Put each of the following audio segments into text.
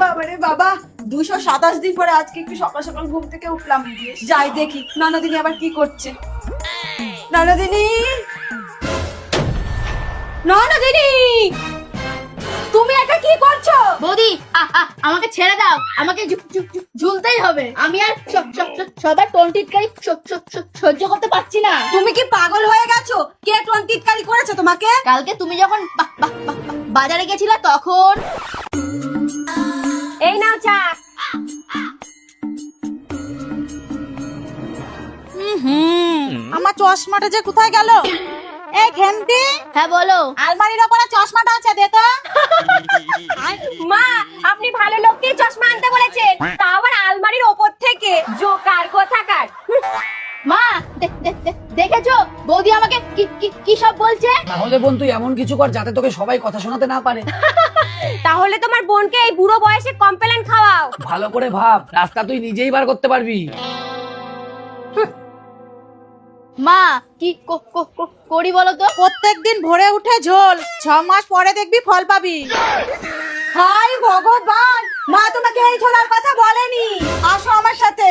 বাবারে বাবা, 227 দিন পরে আজকে একটু সকাল সকাল ঘুম থেকে উঠলাম। যাই দেখি ননদিনী আবার কি করছে। ননদিনী, ননদিনী, তুমি এটা কি করছো? বৌদি আমাকে ছেড়ে দাও, আমাকে ঝুলতেই হবে। আমি আর সবার টন্টিটকারি সহ্য করতে পারছি না। তুমি কি পাগল হয়ে গেছো? কে টন্টিটকারি করেছে তোমাকে? কালকে তুমি যখন বাজারে গেছিলে তখন। এই নাও চা। আমার চশমাটা যে কোথায় গেল? এই ঘেন্টি, হ্যাঁ বলো। আলমারির ওপরে চশমাটা আছে, দে তো। মা, আপনি ভালো লোককে চশমা আনতে বলেছেন, তা আবার আলমারির ওপর থেকে। জোকার কোথাকার। মা দেখেছো বৌদি আমাকে কি সব বলছে? তাহলে বোন তুই এমন কিছু কর যাতে তোকে সবাই কথা শোনাতে না পারে। তাহলে তোমার বোনকে এই বুড়ো বয়সে কমপ্লেন খাওয়াও। ভালো করে ভাব, রাস্তা তুই নিজেই বার করতে পারবি। মা কি করি বলো তো? প্রত্যেকদিন ভোরে উঠে ঝোল, 6 মাস পরে দেখবি ফল পাবি। হাই ভগবান, মা তোমাকে এই ছোড়ার কথা বলেনি। আসো আমার সাথে।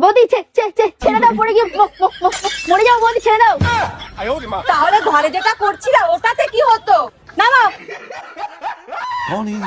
বৌদি ছেড়ে দাও, পড়ে গিয়ে মরে যাও। বৌদি ছেড়ে দাও। তাহলে ঘরে যেটা করছিলা ওটাতে কি হতো? নামাও। Morning.